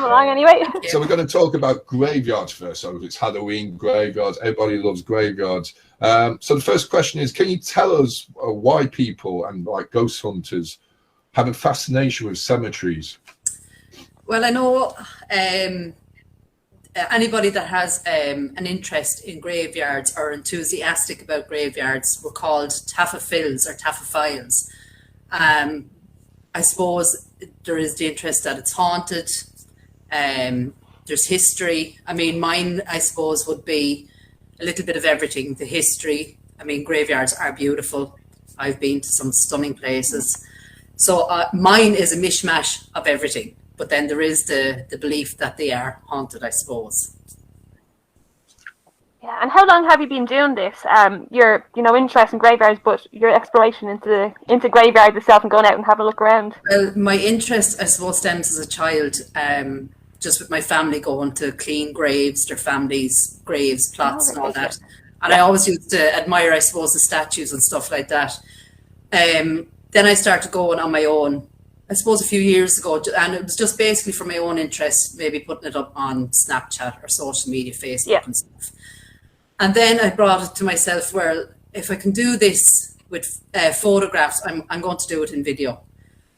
along anyway. So we're going to talk about graveyards first. So it's Halloween, graveyards. Everybody loves graveyards. So the first question is, can you tell us why people and like ghost hunters have a fascination with cemeteries? Well, I know anybody that has an interest in graveyards or enthusiastic about graveyards were called taphophils or taphophiles. I suppose there is the interest that it's haunted. There's history. I mean, mine, I suppose, would be a little bit of everything. The history. I mean, graveyards are beautiful. I've been to some stunning places. So mine is a mishmash of everything. But then there is the belief that they are haunted, I suppose. Yeah, and how long have you been doing this? Your interest in graveyards, but your exploration into graveyards itself and going out and having a look around. Well, my interest, I suppose, stems as a child, just with my family going to clean graves, their families' graves, plots and all that. And I always used to admire, I suppose, the statues and stuff like that. Then I started going on my own, I suppose a few years ago, and it was just basically for my own interest, maybe putting it up on Snapchat or social media, Facebook and stuff. And then I brought it to myself, well, if I can do this with photographs, I'm going to do it in video.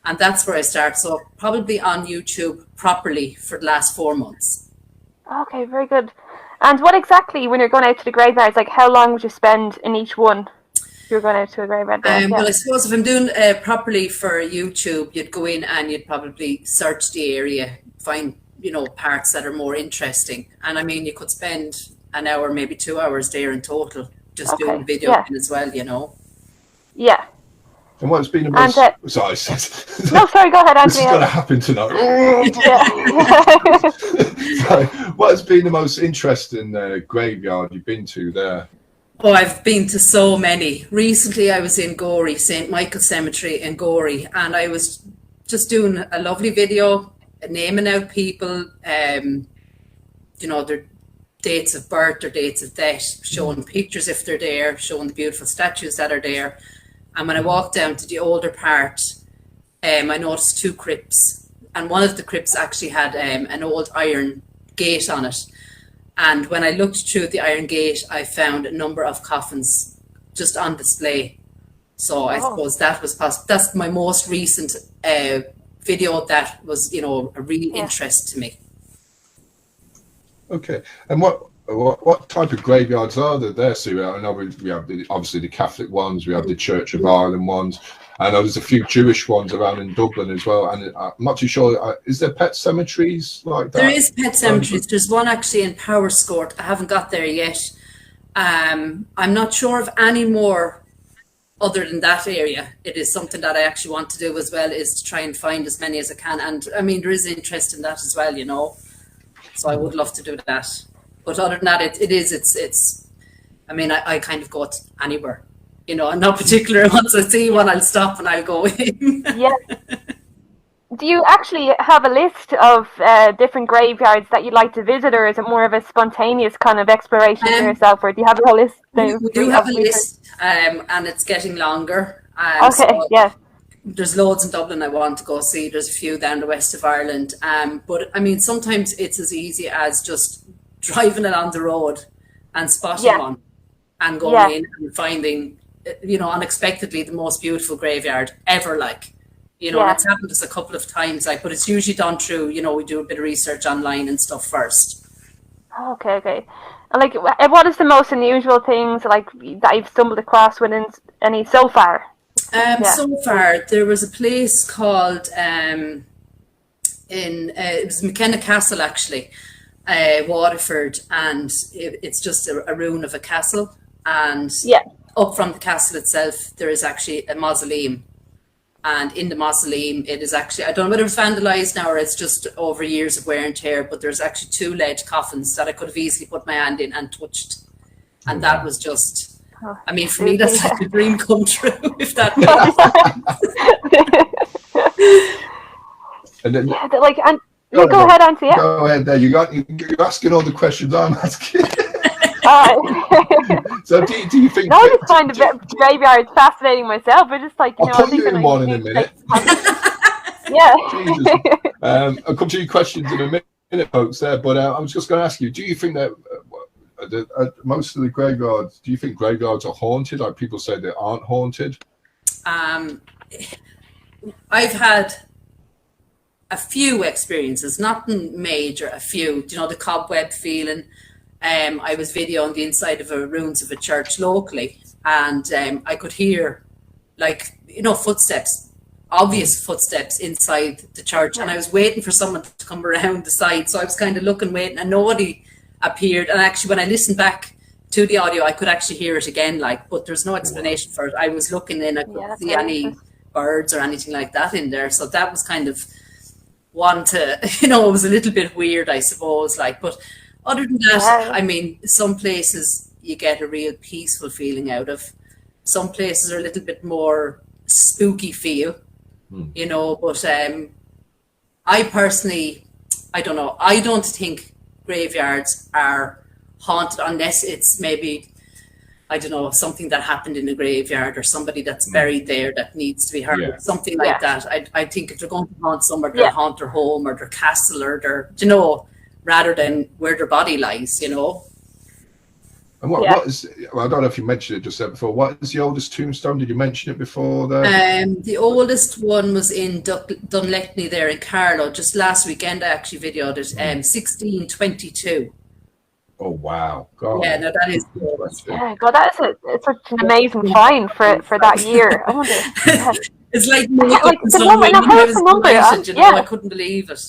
And that's where I start. So probably on YouTube properly for the last 4 months. Okay, very good. And what exactly, when you're going out to the graveyards, like how long would you spend in each one? You're going out to a graveyard. Well, I suppose if I'm doing properly for YouTube, you'd go in and you'd probably search the area, find, parts that are more interesting. And I mean, you could spend an hour, maybe 2 hours there in total, just doing video as well, Yeah. And what's been the most... sorry. No, sorry, go ahead, Anthony. This is going to happen tonight. So, what has been the most interesting graveyard you've been to there? Oh, I've been to so many. Recently, I was in Gorey, St. Michael's Cemetery in Gorey, and I was just doing a lovely video, naming out people, their dates of birth, their dates of death, showing pictures if they're there, showing the beautiful statues that are there. And when I walked down to the older part, I noticed 2 crypts, and one of the crypts actually had an old iron gate on it. And when I looked through the iron gate, I found a number of coffins just on display. So I suppose that was possible. That's my most recent video that was, a real interest to me. Okay. And what type of graveyards are there, Sue? I know we have obviously the Catholic ones, we have the Church of Ireland ones, and there's a few Jewish ones around in Dublin as well. And I'm not too sure, is there pet cemeteries like that? There is pet cemeteries. There's one actually in Powerscourt. I haven't got there yet. I'm not sure of any more other than that area. It is something that I actually want to do as well, is to try and find as many as I can. And I mean, there is interest in that as well, So I would love to do that. But other than that, it's I mean, I kind of go to anywhere, I'm not particular. Once I see one, I'll stop and I'll go in. Yeah. Do you actually have a list of different graveyards that you'd like to visit, or is it more of a spontaneous kind of exploration for yourself, or do you have a whole list? We do have a list, and it's getting longer. There's loads in Dublin I want to go see. There's a few down the west of Ireland. But I mean, sometimes it's as easy as just driving along the road and spotting one and going in and finding, unexpectedly the most beautiful graveyard ever. It's happened to us a couple of times, but it's usually done through, we do a bit of research online and stuff first. Okay. And what is the most unusual things that you've stumbled across within any so far? So far, there was a place called it was McKenna Castle actually, Waterford, and it's just a ruin of a castle. And up from the castle itself, there is actually a mausoleum. And in the mausoleum, it is actually, I don't know whether it's vandalised now or it's just over years of wear and tear, but there's actually 2 lead coffins that I could have easily put my hand in and touched. And that was just, I mean, for me, that's like a dream come true, if that makes sense. And then, go ahead, Auntie. Yeah. Go ahead there. You're asking all the questions I'm asking. So do you think... No, I just find graveyards fascinating myself. I just I'll put you in one in a minute. Yeah. Jesus. I'll come to your questions in a minute. minute, folks, there. But I was just going to ask you: do you think that most of the graveyards? Do you think graveyards are haunted? Like people say they aren't haunted. I've had a few experiences, nothing major, a few. You know, the cobweb feeling. I was videoing the inside of the ruins of a church locally, and I could hear, like, you know, footsteps, obvious footsteps inside the church, and I was waiting for someone to come around the side, so I was kind of looking, waiting, and nobody appeared. And actually, when I listened back to the audio, I could actually hear it again, like, but there's no explanation for it. I was looking in, I couldn't see any birds or anything like that in there, so that was kind of one to, you know, it was a little bit weird, I suppose, like, but other than that, I mean, some places you get a real peaceful feeling out of. Some places are a little bit more spooky feel, you know, but I personally, I don't know, I don't think graveyards are haunted unless it's maybe, I don't know, something that happened in a graveyard or somebody that's buried there that needs to be heard, something like that. I think if they're going to haunt somewhere, they'll haunt their home or their castle or their, you know, rather than where their body lies, you know. And what is, well, I don't know if you mentioned it just there before, what is the oldest tombstone? Did you mention it before there? The oldest one was in Dunletney there in Carlow. Just last weekend I actually videoed it, 1622. Oh, wow. God. Yeah, no, that is good. Yeah, God, that is it's such an amazing find for that year. I wonder. It's like, the number, now how's the number? You know, I couldn't believe it.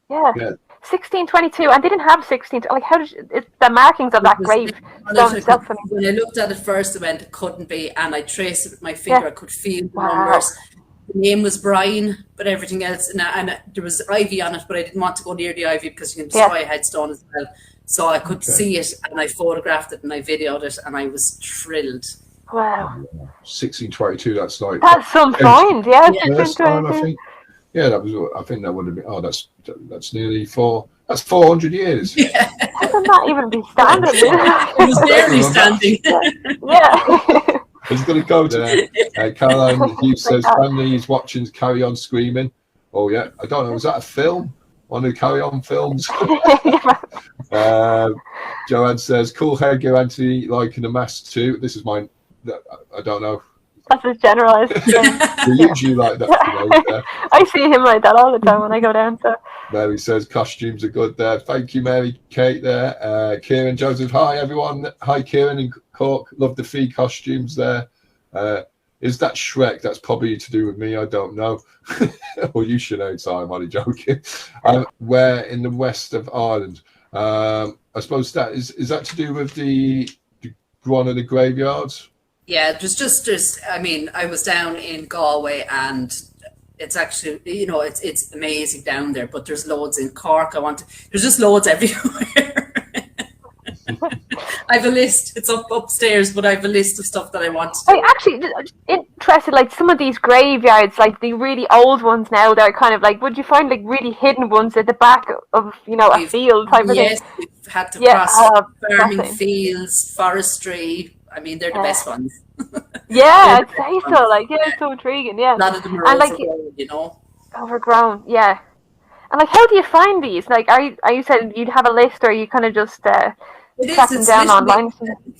Yeah. 1622, and they didn't have 16. Like, how did the markings of that grave? When I looked at it first, I went, it couldn't be, and I traced it with my finger. I could feel the numbers. The name was Brian, but everything else, and there was ivy on it, but I didn't want to go near the ivy because you can destroy a headstone as well. So I could see it, and I photographed it, and I videoed it, and I was thrilled. Wow. 1622. That's like some find, first time, I think. Yeah, that was. I think that would have been. Oh, that's nearly 400 years. Yeah. How can that even be standing? It was barely standing. Yeah. It's going to go there. Caroline Hughes says, "Families watching Carry On Screaming." Oh yeah, I don't know. Was that a film? One of the Carry On films? Joanne says, "Cool headgear, Anthony, liking the mask too." This is mine. I don't know. That's as generalised. We usually like that. You know, I see him like that all the time when I go down. So Mary says costumes are good there. Thank you, Mary Kate there. Kieran Joseph, hi everyone. Hi Kieran in Cork. Love the fee costumes there. Is that Shrek? That's probably to do with me. I don't know. Or you should know. So I'm only joking. Where in the west of Ireland? I suppose that is that to do with the one of the graveyards? Yeah, there's I mean, I was down in Galway, and it's actually, you know, it's amazing down there, but there's loads in Cork. There's just loads everywhere. I have a list. It's upstairs, but I have a list of stuff that I want to do. I actually interested, like some of these graveyards, like the really old ones now, they're kind of like, would you find like really hidden ones at the back of, you know, a field type of thing? Yes, we've had to cross farming fields, forestry. I mean, they're the best ones. Yeah, I'd say so. Like, yeah, it's so intriguing. Yeah, a lot of them are overgrown, you know. Overgrown, yeah. And like, how do you find these? Like, are you saying you'd have a list, or you kind of just track them down online?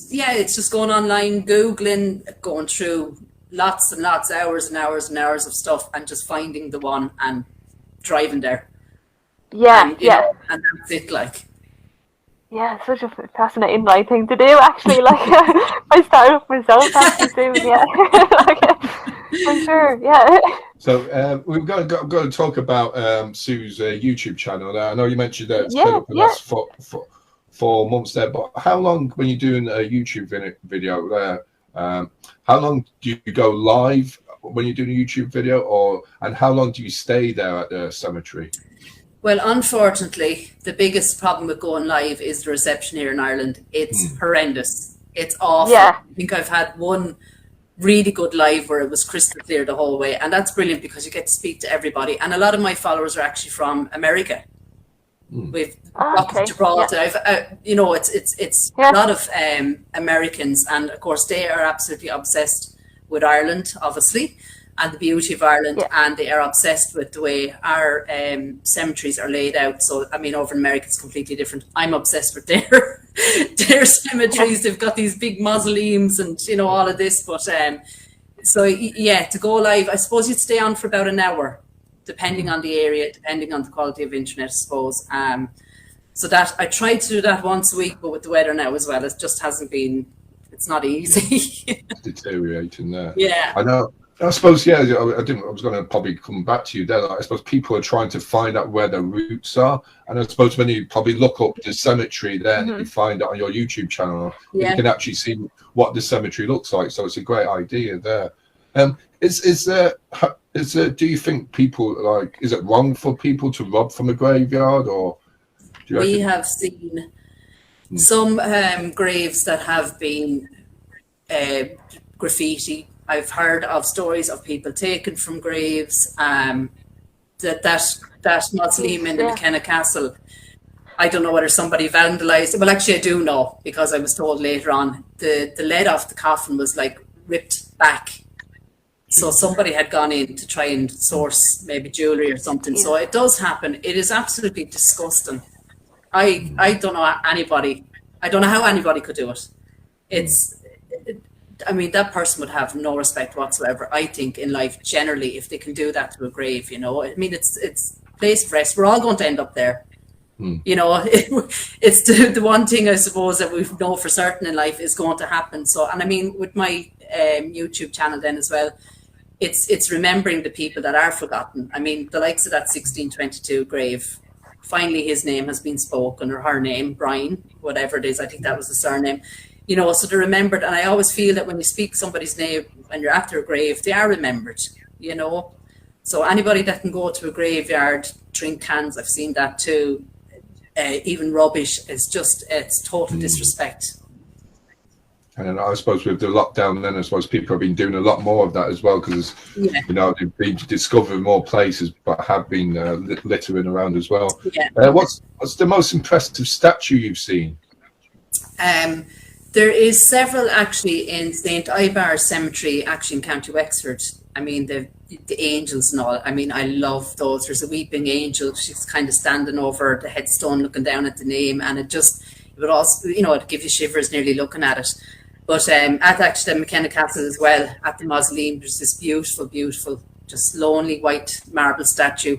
Yeah, it's just going online, Googling, going through lots and lots, hours and hours and hours of stuff, and just finding the one and driving there. Yeah, and, know, and that's it, like. Yeah, such a fascinating thing to do, actually. Like, I started off myself actually too. Yeah, I'm sure. Yeah. So we've got to talk about Sue's YouTube channel. Now, I know you mentioned that it's been up the last 4 months there, but how long, when you're doing a YouTube video there, how long do you go live when you're doing a YouTube video, and how long do you stay there at the cemetery? Well, unfortunately, the biggest problem with going live is the reception here in Ireland. It's horrendous. It's awful. Yeah. I think I've had one really good live where it was crystal clear the whole way, and that's brilliant because you get to speak to everybody. And a lot of my followers are actually from America. We've got to Gibraltar. You know, it's a lot of Americans, and of course they are absolutely obsessed with Ireland, obviously. and the beauty of Ireland, Yeah. and they are obsessed with the way our cemeteries are laid out. So, I mean, over in America, it's completely different. I'm obsessed with their cemeteries. They've got these big mausoleums and, you know, all of this. But so, yeah, to go live, I suppose you'd stay on for about an hour, depending on the area, depending on the quality of internet, I suppose. So that I tried to do that once a week, but with the weather now as well, it just hasn't been. It's not easy. It's deteriorating there. Yeah. I know. I suppose, yeah, I was going to probably come back to you there. Like, I suppose people are trying to find out where their roots are. And I suppose when you probably look up the cemetery there, and you find it on your YouTube channel, you can actually see what the cemetery looks like. So it's a great idea there. Is there, do you think people, like, is it wrong for people to rob from a graveyard, or? We have seen some graves that have been graffiti. I've heard of stories of people taken from graves. That mausoleum in the McKenna Castle, I don't know whether somebody vandalised it. Well, actually, I do know, because I was told later on the lead off the coffin was like ripped back. So somebody had gone in to try and source maybe jewellery or something. So it does happen. It is absolutely disgusting. I don't know anybody. I don't know how anybody could do it. I mean, that person would have no respect whatsoever, I think, in life generally, if they can do that to a grave, you know. I mean, it's place of rest. We're all going to end up there. You know, it's the one thing, I suppose, that we know for certain in life is going to happen. So, and I mean, with my YouTube channel then as well, it's remembering the people that are forgotten. I mean, the likes of that 1622 grave, finally his name has been spoken, or her name, Brian, whatever it is. I think that was the surname. You know, so they're remembered. And I always feel that when you speak somebody's name when you're after a grave, they are remembered, you know. So anybody that can go to a graveyard, drink cans, I've seen that too, even rubbish, is just, it's total disrespect. And I suppose with the lockdown then, I suppose people have been doing a lot more of that as well, because, you know, they've been discovering more places, but have been littering around as well. What's the most impressive statue you've seen? There is several actually in St. Ibar Cemetery, actually in County Wexford. I mean, the angels and all. I mean, I love those. There's a weeping angel. She's kind of standing over the headstone, looking down at the name, and it would also, you know, it'd give you shivers nearly looking at it. But at actually the McKenna Castle as well, at the mausoleum, there's this beautiful, beautiful, just lonely white marble statue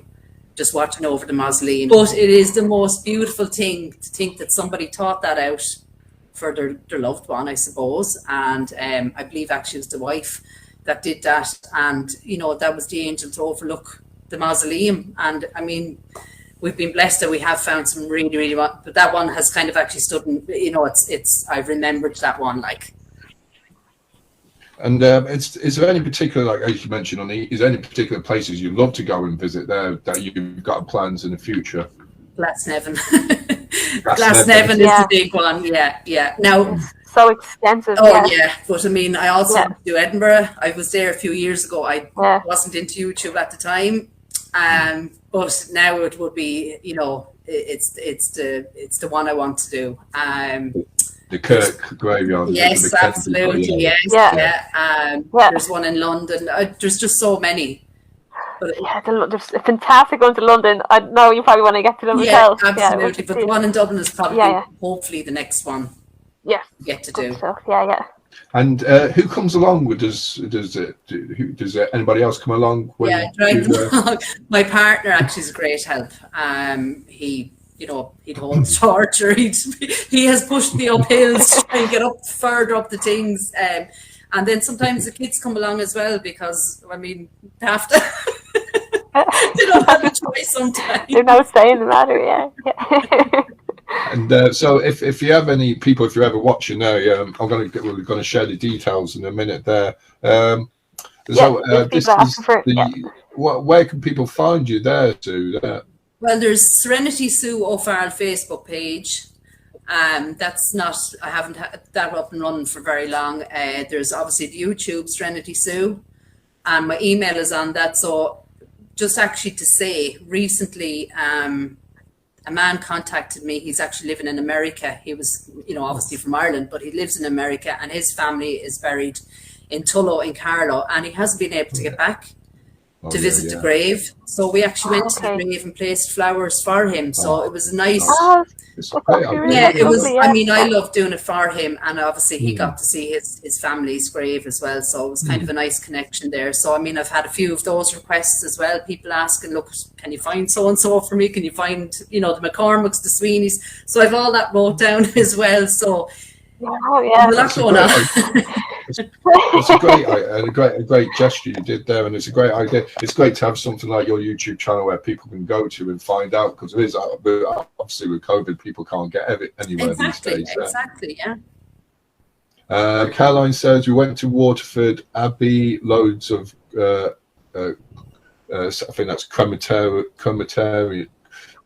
just watching over the mausoleum. But it is the most beautiful thing to think that somebody thought that out for their loved one, I suppose. And I believe actually it was the wife that did that. And, you know, that was the angel to overlook the mausoleum. And I mean, we've been blessed that we have found some really, really, but that one has kind of actually stood in, you know, I've remembered that one, like. And is there any particular, like as you mentioned, is there any particular places you'd love to go and visit there that you've got plans in the future? Glasnevin. Glasnevin is the big one, yeah. Now, so extensive. Oh yeah, but I mean, I also went to Edinburgh. I was there a few years ago. I wasn't into YouTube at the time, but now it would be, you know, it's the one I want to do. The Kirk graveyard. Yes, absolutely. Yes, there's one in London. There's just so many. But there's a fantastic one to London. I know you probably want to get to them yourself. Absolutely. But the one in Dublin is probably hopefully the next one. Yes. Get to do. So, And who comes along with does anybody else come along? My partner actually is a great help. He'd hold the torch, or he has pushed me up hills to try and get up further up the things. And then sometimes the kids come along as well, because I mean they have to. They don't have a choice sometimes. There's no saying the matter, And so, if you have any people, if you're ever watching now, we're going to share the details in a minute there. Where can people find you there, Sue? Well, there's Serenity Sue O'Farrell Facebook page. That's not, I haven't had that up and running for very long. There's obviously the YouTube Serenity Sue, and my email is on that. So just actually to say, recently a man contacted me. He's actually living in America. He was, obviously from Ireland, but he lives in America, and his family is buried in Tullow in Carlow, and he hasn't been able to get back to yeah, visit the grave. So we actually went to the grave and placed flowers for him. So it was nice. It's great. Yeah, it was. lovely, I mean, I loved doing it for him, and obviously he Mm. got to see his family's grave as well. So it was kind of a nice connection there. So I mean, I've had a few of those requests as well. People asking, "Look, can you find so and so for me? Can you find, you know, the McCormicks, the Sweeneys?" So I've all that wrote down as well. So Oh yeah. a lot going on. It's a great gesture you did there, and it's a great idea. It's great to have something like your YouTube channel where people can go to and find out, because it is obviously with COVID, people can't get anywhere these days. Exactly, yeah. Caroline says we went to Waterford Abbey, loads of I think that's crematorium.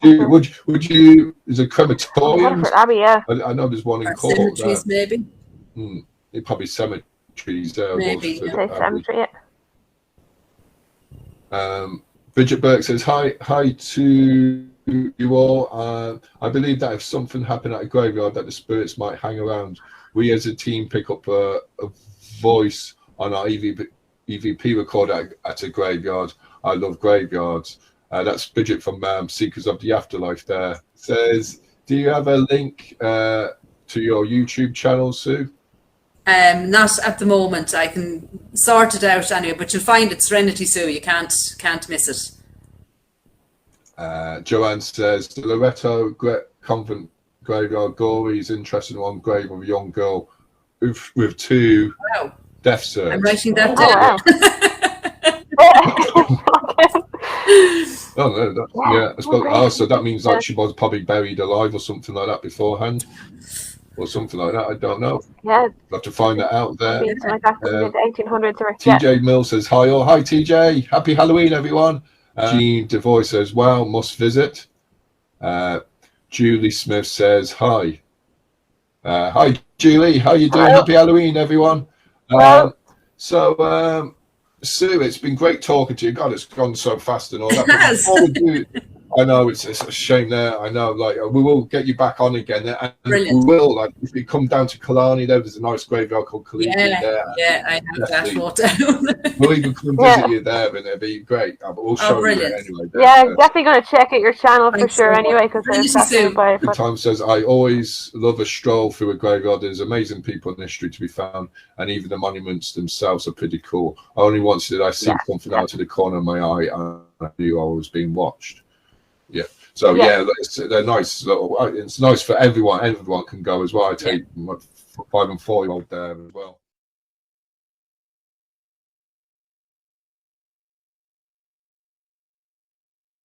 Would you? Is it crematorium? Waterford Abbey, yeah. I know there's one in Cork. Cemeteries, maybe. Probably cemeteries there. Maybe, Waterford Abbey. Cemetery, yeah. Bridget Burke says hi to you all. I believe that if something happened at a graveyard, that the spirits might hang around. We as a team pick up a voice on our EVP recorder at a graveyard. I love graveyards. That's Bridget from Seekers of the Afterlife there. Says, do you have a link to your YouTube channel, Sue? Not at the moment. I can sort it out anyway, but you'll find it, Serenity Sue. You can't miss it. Joannes says, the Loretto Convent Graveyard Gory is interested in one grave of a young girl with two death certs. I'm writing that down. So that means like she was probably buried alive or something like that beforehand, or something like that. I don't know. Yeah. We'll have to find that out there. Like that in the 1800s or TJ Mills says hi. Oh, hi TJ. Happy Halloween, everyone. Jean DeVoy says, "Wow, must visit." Julie Smith says hi. Hi Julie, how you doing? Happy Halloween, everyone. Sue, it's been great talking to you. God, it's gone so fast and all that. But before we do, I know it's a shame there. I know, like we will get you back on again, and Brilliant. we will. Like if you come down to Killarney, there's a nice graveyard called Killarney there. Yeah, I have that wrote down. We'll even come visit you there, and it'd be great. But we'll show you it anyway. Yeah, definitely going to check out your channel for sure. Anyway, because Thank there's you, fascinating by it. Good Time says, I always love a stroll through a graveyard. There's amazing people in history to be found, and even the monuments themselves are pretty cool. Only once did I see something out of the corner of my eye, and I knew I was being watched. Yeah. So they're nice. It's nice for everyone. Everyone can go as well. I take my 5 and 4-year-old there as well.